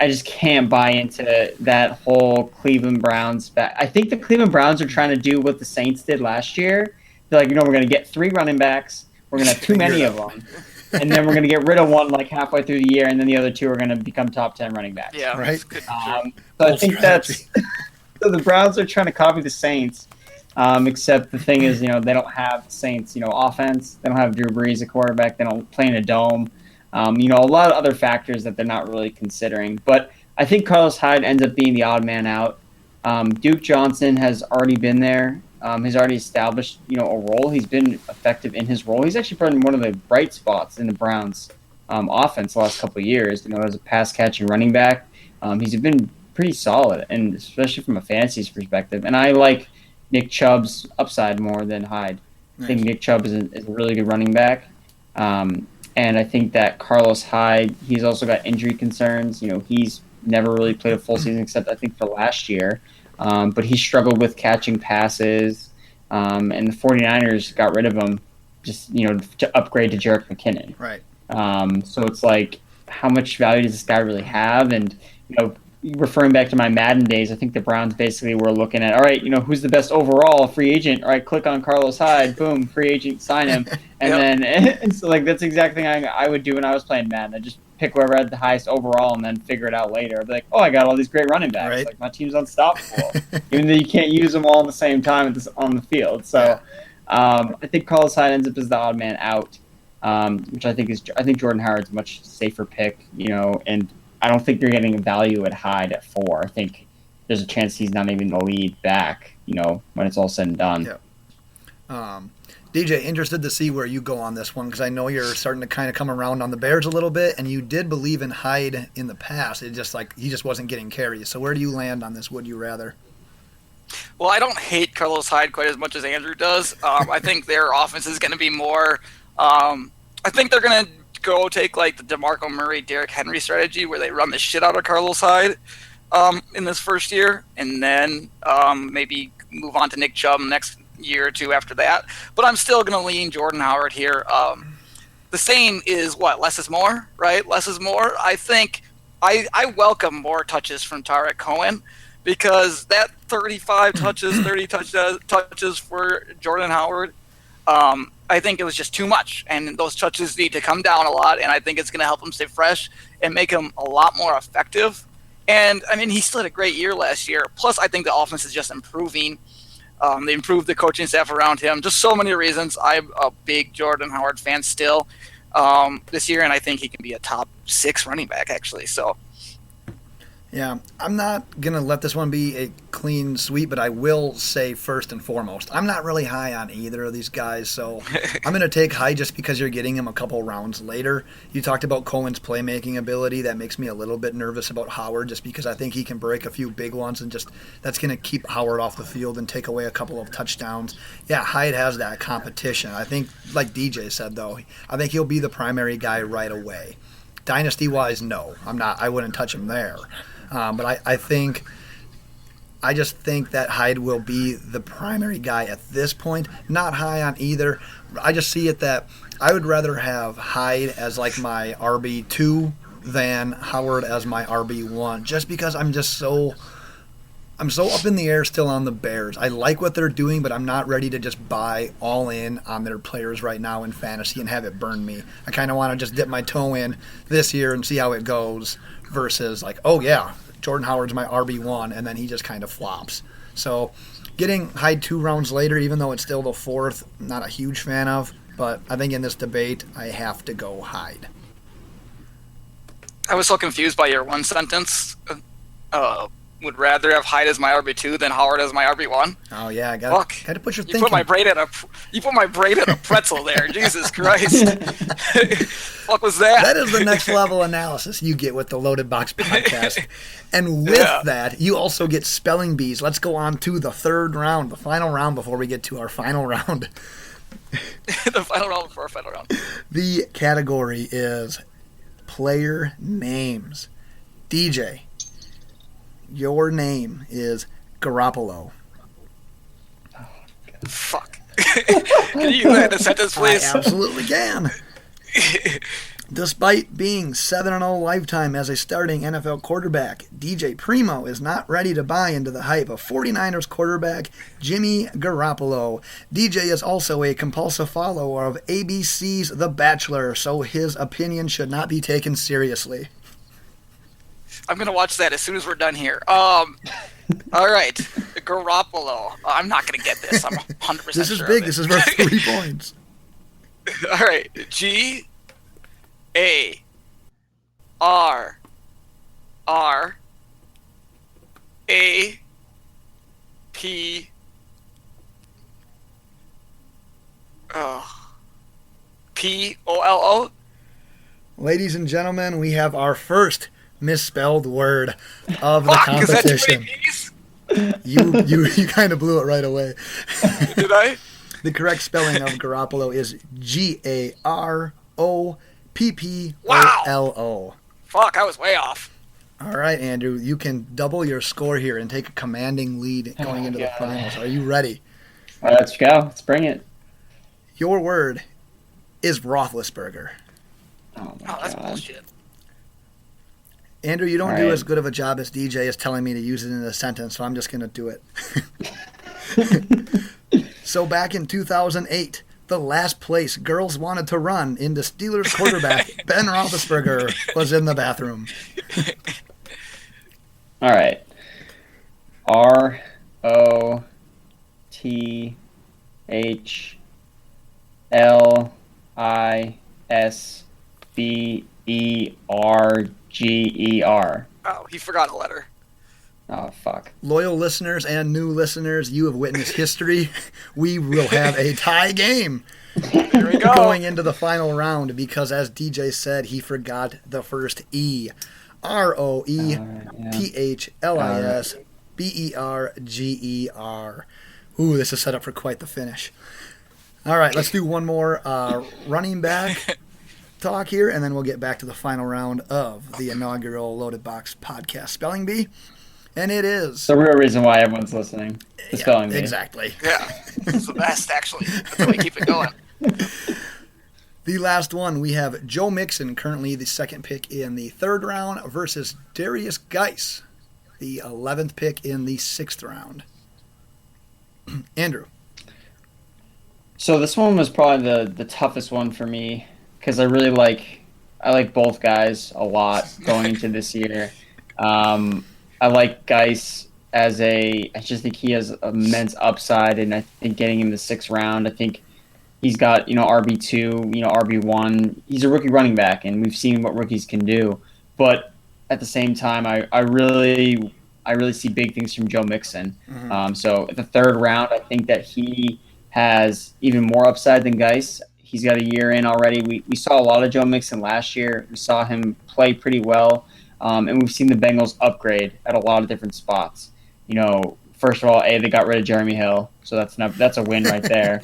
I just can't buy into that whole Cleveland Browns. I think the Cleveland Browns are trying to do what the Saints did last year. They're like, we're going to get 3 running backs. We're going to have too many of them. And then we're going to get rid of one like halfway through the year, and then the other 2 are going to become top 10 running backs. Yeah, right. So I think that's so the Browns are trying to copy the Saints. Except the thing is, they don't have the Saints, offense. They don't have Drew Brees, a quarterback. They don't play in a dome. A lot of other factors that they're not really considering. But I think Carlos Hyde ends up being the odd man out. Duke Johnson has already been there. He's already established, a role. He's been effective in his role. He's actually been one of the bright spots in the Browns' offense the last couple of years. As a pass-catching running back, he's been pretty solid, and especially from a fantasy perspective. And I like Nick Chubb's upside more than Hyde. Nice. I think Nick Chubb is a really good running back. And I think that Carlos Hyde, he's also got injury concerns. He's never really played a full season except I think for last year. But he struggled with catching passes. And the 49ers got rid of him just, to upgrade to Jerick McKinnon. Right. So it's like, how much value does this guy really have? And, referring back to my Madden days, I think the Browns basically were looking at, all right, who's the best overall free agent? All right, click on Carlos Hyde, boom, free agent, sign him. And then, so like, that's the exact thing I would do when I was playing Madden. I'd just pick whoever had the highest overall and then figure it out later. I'd be like, oh, I got all these great running backs. Right. Like, my team's unstoppable, even though you can't use them all at the same time on the field. So I think Carlos Hyde ends up as the odd man out, which I think Jordan Howard's a much safer pick, and I don't think you're getting a value at Hyde at 4. I think there's a chance he's not even the lead back, when it's all said and done. Yeah. DJ, interested to see where you go on this one because I know you're starting to kind of come around on the Bears a little bit, and you did believe in Hyde in the past. It just he just wasn't getting carries. So where do you land on this? Would you rather? Well, I don't hate Carlos Hyde quite as much as Andrew does. I think their offense is going to be more. I think they're going to go take like the DeMarco Murray, Derrick Henry strategy where they run the shit out of Carlos Hyde in this first year, and then maybe move on to Nick Chubb next year or 2 after that. But I'm still going to lean Jordan Howard here. The saying is what? Less is more, right? Less is more. I think I welcome more touches from Tarek Cohen because that 35 touches, 30 touches for Jordan Howard, I think it was just too much, and those touches need to come down a lot, and I think it's going to help him stay fresh and make him a lot more effective. And, I mean, he still had a great year last year. Plus, I think the offense is just improving. They improved the coaching staff around him. Just so many reasons. I'm a big Jordan Howard fan still this year, and I think he can be a top 6 running back, actually. So, yeah, I'm not going to let this one be a clean sweep, but I will say first and foremost, I'm not really high on either of these guys, so I'm going to take Hyde just because you're getting him a couple rounds later. You talked about Cohen's playmaking ability. That makes me a little bit nervous about Howard just because I think he can break a few big ones, and just that's going to keep Howard off the field and take away a couple of touchdowns. Yeah, Hyde has that competition. I think, like DJ said, though, I think he'll be the primary guy right away. Dynasty-wise, no. I wouldn't touch him there. But I just think that Hyde will be the primary guy at this point. Not high on either. I just see it that I would rather have Hyde as like my RB2 than Howard as my RB1, just because I'm so up in the air still on the Bears. I like what they're doing, but I'm not ready to just buy all in on their players right now in fantasy and have it burn me. I kind of want to just dip my toe in this year and see how it goes versus like, oh yeah, Jordan Howard's my RB1, and then he just kind of flops. So getting Hyde 2 rounds later, even though it's still the 4th, not a huge fan of, but I think in this debate, I have to go Hyde. I was so confused by your one sentence. Would rather have Hyde as my RB2 than Howard as my RB1. Oh yeah, I got to put your thinking. You put my brain in a pretzel there. Jesus Christ! Fuck was that? That is the next level analysis you get with the Loaded Box podcast, and with that, you also get spelling bees. Let's go on to the 3rd round, the final round before we get to our final round. The final round before our final round. The category is player names. DJ. Your name is Garoppolo. Oh, fuck. Can you use that in a sentence, please? I absolutely can. Despite being 7-0 lifetime as a starting NFL quarterback, DJ Primo is not ready to buy into the hype of 49ers quarterback Jimmy Garoppolo. DJ is also a compulsive follower of ABC's The Bachelor, so his opinion should not be taken seriously. I'm going to watch that as soon as we're done here. All right. Garoppolo. I'm not going to get this. I'm 100% This is sure big. of it. This is worth 3 points. All right. G-A-R-R-A-P. P-O-L-O. Ladies and gentlemen, we have our first misspelled word of the Fuck, is that too competition. many P's? You kind of blew it right away. Did I? The correct spelling of Garoppolo is Garoppolo. Fuck, I was way off. All right, Andrew, you can double your score here and take a commanding lead going into the finals. Are you ready? All right, let's go. Let's bring it. Your word is Roethlisberger. Oh, my That's God. bullshit. Andrew, you don't All do right. as good of a job as DJ is telling me to use it in a sentence, so I'm just going to do it. So back in 2008, the last place girls wanted to run into Steelers quarterback Ben Roethlisberger was in the bathroom. All right. Roethlisberger. Oh, he forgot a letter. Oh, fuck. Loyal listeners and new listeners, you have witnessed history. We will have a tie game Here we go. going into the final round because, as DJ said, he forgot the first E. Roethlisberger. Ooh, this is set up for quite the finish. All right, let's do one more running back talk here, and then we'll get back to the final round of the inaugural Loaded Box Podcast Spelling Bee. And it is... The real reason why everyone's listening. The spelling bee. Exactly. Yeah, it's the best, actually. That's why we keep it going. The last one, we have Joe Mixon, currently the second pick in the third round, versus Darius Geis, the 11th pick in the sixth round. Andrew. So this one was probably the toughest one for me because I like both guys a lot going into this year. I like Geis I just think he has immense upside, and I think getting him the sixth round, I think he's got, RB2, RB1. He's a rookie running back, and we've seen what rookies can do. But at the same time, I really see big things from Joe Mixon. Mm-hmm. So at the third round, I think that he has even more upside than Geis. He's got a year in already. We saw a lot of Joe Mixon last year. We saw him play pretty well. And we've seen the Bengals upgrade at a lot of different spots. First of all, they got rid of Jeremy Hill, so that's a win right there.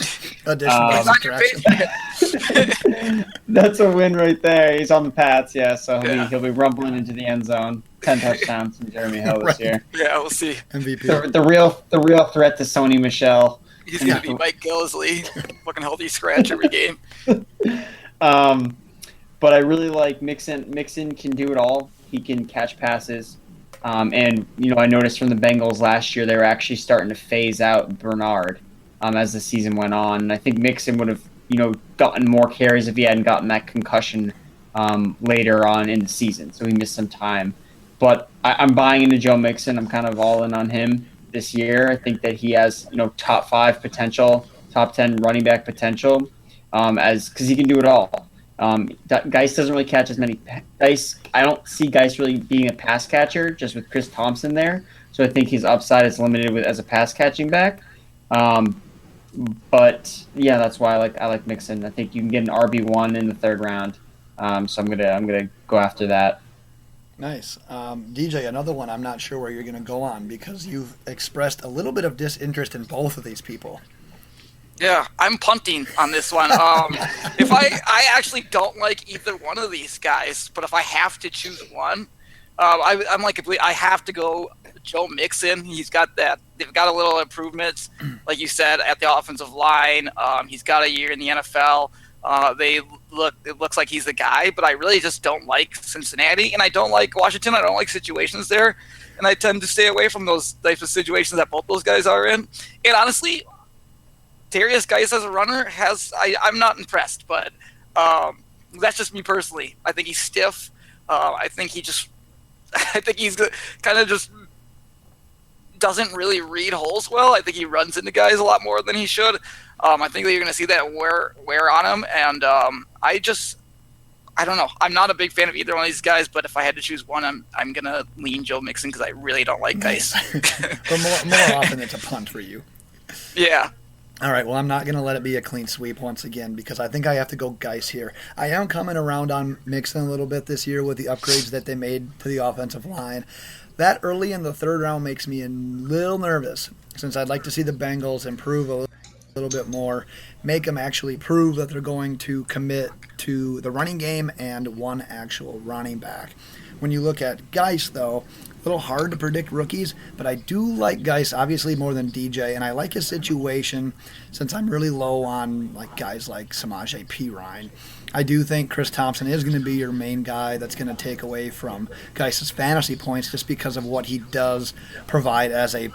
Addition by subtraction. That's a win right there. He's on the Pats, so he'll be rumbling into the end zone. 10 touchdowns from Jeremy Hill this year. Yeah, we'll see. MVP. The real threat to Sony Michel. He's gonna be Mike Gillisley, fucking healthy scratch every game. But I really like Mixon. Mixon can do it all. He can catch passes. And I noticed from the Bengals last year they were actually starting to phase out Bernard as the season went on. And I think Mixon would have gotten more carries if he hadn't gotten that concussion later on in the season. So he missed some time. But I'm buying into Joe Mixon. I'm kind of all in on him this year. I think that he has top 5 potential, top 10 running back potential, because he can do it all. Geis doesn't really catch as many. I don't see Geis really being a pass catcher, just with Chris Thompson there. So I think his upside is limited as a pass catching back. But yeah, that's why I like Mixon. I think you can get an RB1 in the third round. So I'm gonna go after that. Nice. DJ, another one I'm not sure where you're gonna go on because you've expressed a little bit of disinterest in both of these people. Yeah, I'm punting on this one. If I actually don't like either one of these guys, but if I have to choose one, I'm like, I have to go Joe Mixon. He's got that. They've got a little improvements, like you said, at the offensive line. He's got a year in the NFL. looks like he's the guy, but I really just don't like Cincinnati, and I don't like Washington. I don't like situations there, and I tend to stay away from those types of situations that both those guys are in. And honestly, Darius Geis as a runner I'm not impressed, but that's just me personally. I think he's stiff. I think he's kind of just doesn't really read holes well. I think he runs into guys a lot more than he should. I think that you're going to see that wear on him, and I don't know. I'm not a big fan of either one of these guys, but if I had to choose one, I'm going to lean Joe Mixon because I really don't like Geis. But more often it's a punt for you. Yeah. All right, well, I'm not going to let it be a clean sweep once again because I think I have to go Geis here. I am coming around on Mixon a little bit this year with the upgrades that they made to the offensive line. That early in the third round makes me a little nervous since I'd like to see the Bengals improve a little bit more, make them actually prove that they're going to commit to the running game and one actual running back. When you look at Geis, though, a little hard to predict rookies, but I do like Geis obviously more than DJ, and I like his situation since I'm really low on like guys like Samaje Perine. I do think Chris Thompson is going to be your main guy that's going to take away from Geis' fantasy points just because of what he does provide as a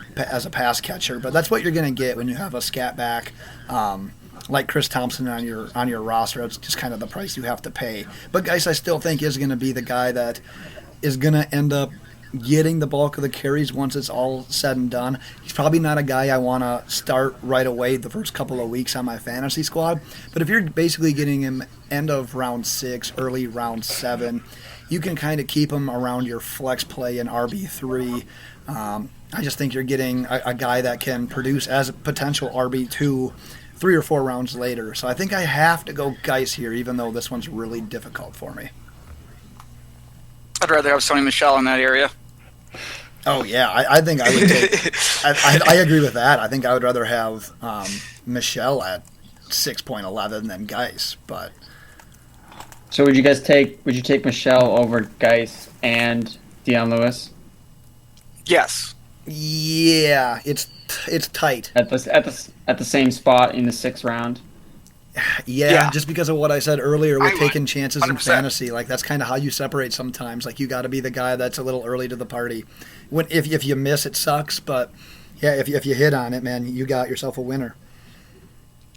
pass catcher. But that's what you're going to get when you have a scat back like Chris Thompson on your roster. It's just kind of the price you have to pay. But Geis, I still think, is going to be the guy that is going to end up getting the bulk of the carries once it's all said and done. He's probably not a guy I want to start right away the first couple of weeks on my fantasy squad. But if you're basically getting him end of round 6, early round 7, you can kind of keep him around your flex play in RB3. I just think you're getting a guy that can produce as a potential RB2 3 or 4 rounds later. So I think I have to go Geis here, even though this one's really difficult for me. I'd rather have Sony Michel in that area. Oh, yeah. I think I would take – I agree with that. I think I would rather have Michel at 6.11 than Geis. But So would you take Michel over Geis and Deion Lewis? Yes. yeah, it's tight. At the same spot in the 6th round? Yeah, just because of what I said earlier with I taking chances in 100%. fantasy, like that's kind of how you separate sometimes. Like you got to be the guy that's a little early to the party. If you miss, it sucks. But yeah, if you hit on it, man, you got yourself a winner.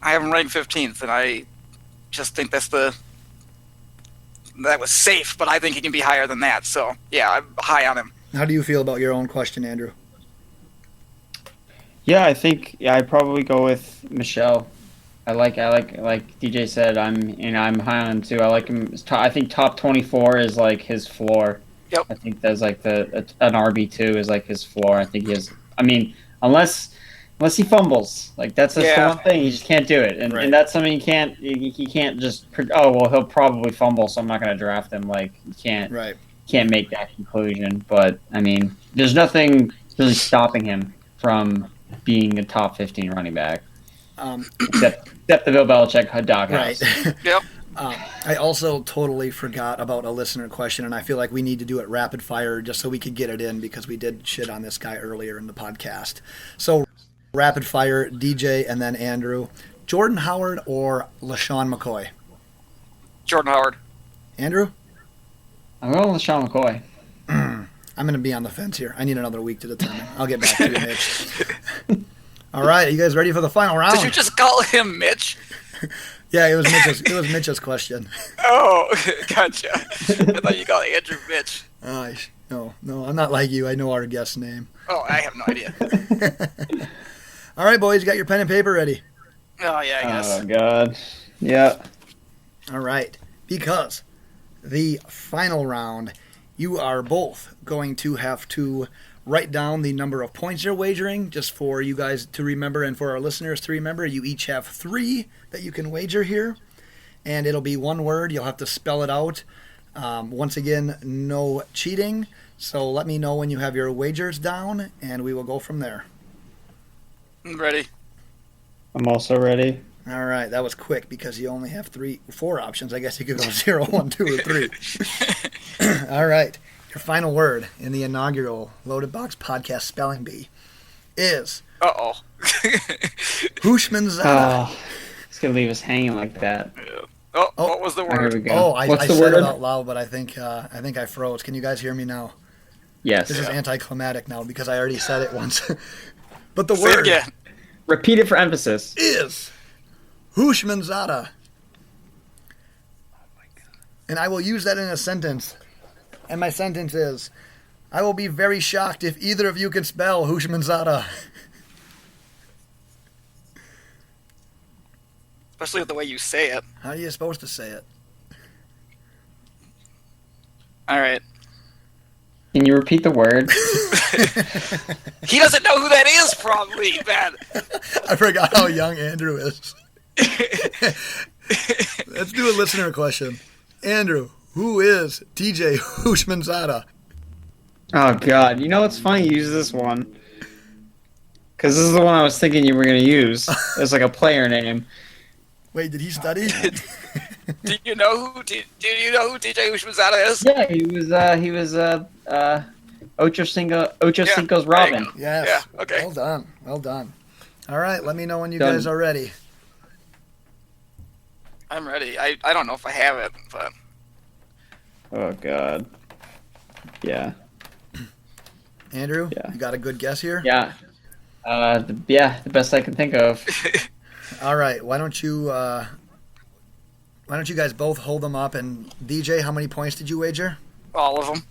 I have him ranked 15th, and I just think that was safe, but I think he can be higher than that. So yeah, I'm high on him. How do you feel about your own question, Andrew? Yeah, I think I'd probably go with Michel. I like DJ said. I'm high on him too. I like him. I think top 24 is like his floor. Yep. I think that's like an RB2 is like his floor. I think he has. I mean, unless he fumbles, like that's the one thing he just can't do it, and that's something he can't just. Oh well, he'll probably fumble, so I'm not going to draft him. Like you can't make that conclusion. But I mean, there's nothing really stopping him from being a top 15 running back. Except the Bill Belichick doghouse. Right. Yep. I also totally forgot about a listener question, and I feel like we need to do it rapid fire just so we could get it in because we did shit on this guy earlier in the podcast. So, rapid fire, DJ and then Andrew. Jordan Howard or LaShawn McCoy? Jordan Howard. Andrew? I'm going with LaShawn McCoy. I'm going to be on the fence here. I need another week to determine. I'll get back to you, Mitch. All right, are you guys ready for the final round? Did you just call him Mitch? Yeah, it was Mitch's question. Oh, gotcha. I thought you called Andrew Mitch. No, I'm not like you. I know our guest's name. Oh, I have no idea. All right, boys, you got your pen and paper ready? Oh, yeah, I guess. Oh, God. Yeah. All right, because the final round, you are both going to have to write down the number of points you're wagering, just for you guys to remember and for our listeners to remember. You each have 3 that you can wager here, and it'll be one word. You'll have to spell it out. Once again, no cheating. So let me know when you have your wagers down, and we will go from there. I'm ready. I'm also ready. All right, that was quick because you only have 4 options. I guess you could go 0, 1, 2, or 3. All right. Your final word in the inaugural Loaded Box Podcast Spelling Bee is Uh-oh. Hushmanzada. Oh, it's going to leave us hanging like that. Oh, Oh. what was the Oh, here we word? go. Oh, I What's the said word? it out loud, but I think I froze. Can you guys hear me now? Yes. This is anticlimactic now because I already said it once. But the Say it word again. Repeat it for emphasis. is Hushmanzada. And I will use that in a sentence. And my sentence is, I will be very shocked if either of you can spell Hushmanzada. Especially with the way you say it. How are you supposed to say it? All right. Can you repeat the word? He doesn't know who that is, probably, man. I forgot how young Andrew is. Let's do a listener question. Andrew, who is TJ Hushmanzada? Oh God! You know what's funny? You use this one because this is the one I was thinking you were going to use. It's like a player name. Wait, did he study? Do you know who TJ Ushmazada is? Yeah, he was Ocho Cinco's Robin. Yes. Yeah, okay. Well done. Well done. All right, let me know when you Done. guys are ready. I'm ready. I don't know if I have it, but Oh God. Yeah. Andrew, Yeah. you got a good guess here? Yeah. The best I can think of. All right, why don't you guys both hold them up? And DJ, how many points did you wager? all of them.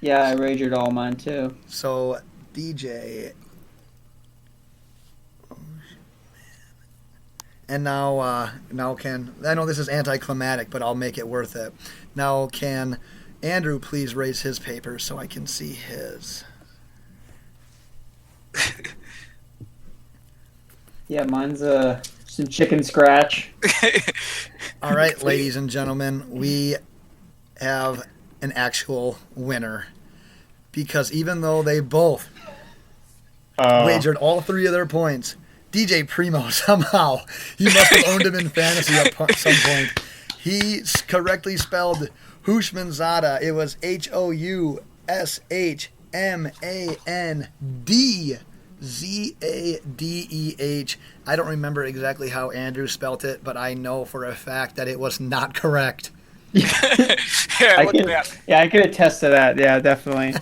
Yeah, I wagered all mine too. So DJ, and now can I know this is anticlimactic, but I'll make it worth it. Now can Andrew please raise his paper so I can see his? Yeah, mine's some chicken scratch. All right, ladies and gentlemen, we have an actual winner because even though they both wagered all three of their points, DJ Primo somehow he must have owned him in fantasy at some point. He correctly spelled Hushmanzada. It was HushmandZadeh. I don't remember exactly how Andrew spelt it, but I know for a fact that it was not correct. Yeah, look at that. I can attest to that. Yeah, definitely.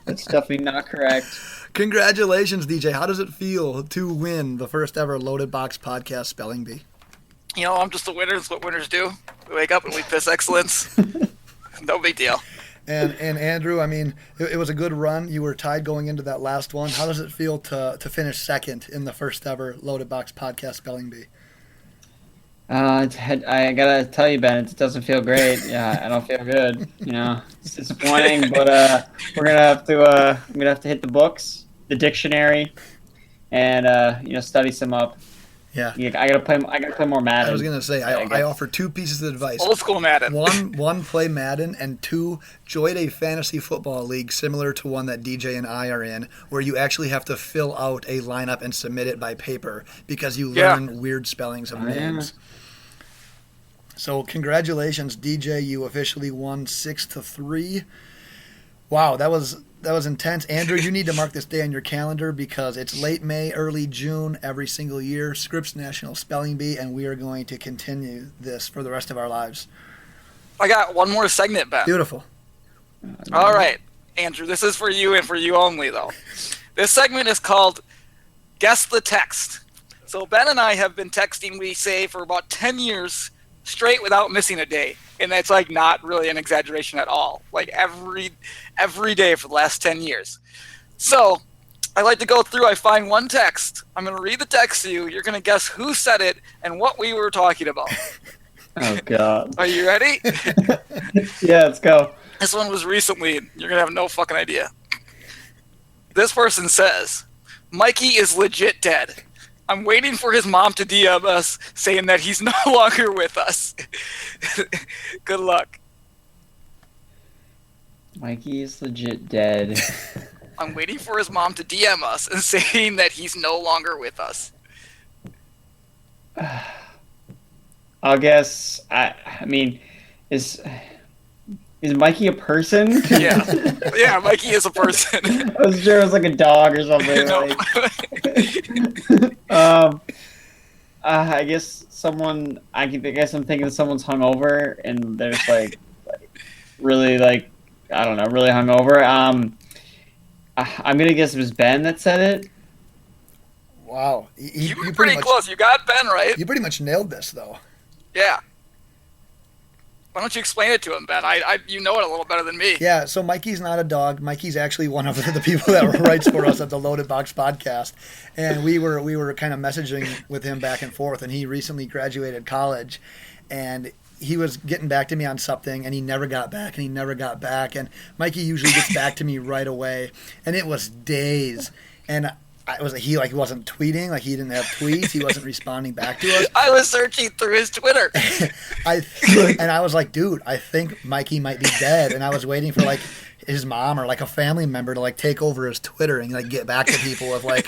That's definitely not correct. Congratulations, DJ. How does it feel to win the first ever Loaded Box Podcast Spelling Bee? You know, I'm just a winner. It's what winners do. We wake up and we piss excellence. No big deal. And Andrew, I mean, it was a good run. You were tied going into that last one. How does it feel to finish second in the first ever Loaded Box Podcast Spelling Bee? I gotta tell you, Ben, it doesn't feel great. Yeah, I don't feel good. You know, it's disappointing, but I'm gonna have to hit the books, the dictionary, and study some up. Yeah. I gotta play more Madden. I was gonna say I guess. offer two pieces of advice. Old school Madden. One, play Madden, and two, join a fantasy football league similar to one that DJ and I are in, where you actually have to fill out a lineup and submit it by paper because you learn weird spellings of names. So congratulations, DJ! You officially won 6-3. Wow, that was intense. Andrew, you need to mark this day on your calendar because it's late May, early June every single year. Scripps National Spelling Bee, and we are going to continue this for the rest of our lives. I got one more segment, Ben. Beautiful. All right, Andrew, this is for you and for you only, though. This segment is called Guess the Text. So Ben and I have been texting, we say, for about 10 years straight without missing a day. And that's like not really an exaggeration at all. Like every day for the last 10 years. So I like to go through, I find one text. I'm going to read the text to you. You're going to guess who said it and what we were talking about. Oh, God. Are you ready? Yeah, let's go. This one was recently. You're going to have no fucking idea. This person says, Mikey is legit dead. I'm waiting for his mom to DM us saying that he's no longer with us. Good luck. Mikey is legit dead. I'm waiting for his mom to DM us and saying that he's no longer with us. I'll guess. I mean, is Mikey a person? Yeah, Mikey is a person. I was sure it was like a dog or something. No. I guess I guess I'm thinking someone's hungover and they're just really I don't know, really hungover. I'm gonna guess it was Ben that said it. Wow. You were pretty close. You got Ben right. You pretty much nailed this, though. Yeah. Why don't you explain it to him, Ben? You know it a little better than me. Yeah, so Mikey's not a dog. Mikey's actually one of the people that writes for us at the Loaded Box podcast. And we were kind of messaging with him back and forth, and he recently graduated college. And he was getting back to me on something, and he never got back, and he never got back. And Mikey usually gets back to me right away. And it was days. And he wasn't tweeting, like he didn't have tweets, he wasn't responding back to us. I was searching through his Twitter. And I was like, dude, I think Mikey might be dead. And I was waiting for like his mom or like a family member to like take over his Twitter and like get back to people with like,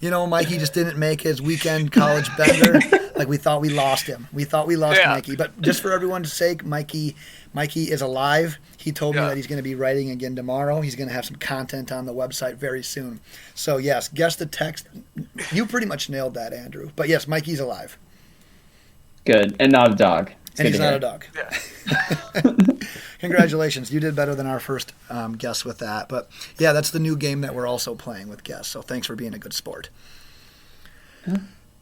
Mikey just didn't make his weekend college bender. Like we thought we lost him. We thought we lost Mikey. But just for everyone's sake, Mikey is alive. He told me that he's going to be writing again tomorrow. He's going to have some content on the website very soon. So, yes, guess the text. You pretty much nailed that, Andrew. But, yes, Mikey's alive. Good. And not a dog. And he's not a dog. Yeah. Congratulations. You did better than our first guess with that. But, yeah, that's the new game that we're also playing with guests. So, thanks for being a good sport.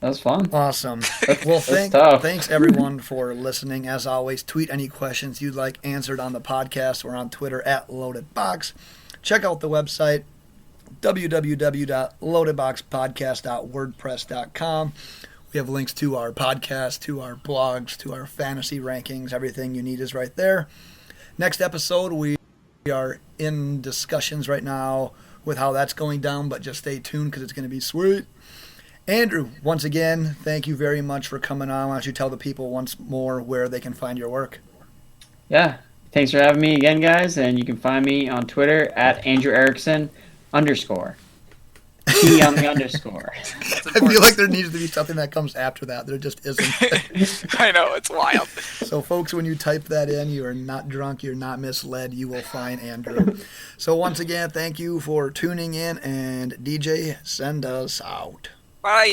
That was fun. Awesome. Well, thanks everyone for listening. As always, tweet any questions you'd like answered on the podcast or on Twitter at LoadedBox. Check out the website, www.loadedboxpodcast.wordpress.com. We have links to our podcast, to our blogs, to our fantasy rankings. Everything you need is right there. Next episode, we are in discussions right now with how that's going down, but just stay tuned because it's going to be sweet. Andrew, once again, thank you very much for coming on. Why don't you tell the people once more where they can find your work? Yeah, thanks for having me again, guys. And you can find me on Twitter at Andrew Erickson _ T on the underscore. I feel like there needs to be something that comes after that. There just isn't. I know, it's wild. So, folks, when you type that in, you are not drunk, you're not misled. You will find Andrew. So, once again, thank you for tuning in. And, DJ, send us out. Bye.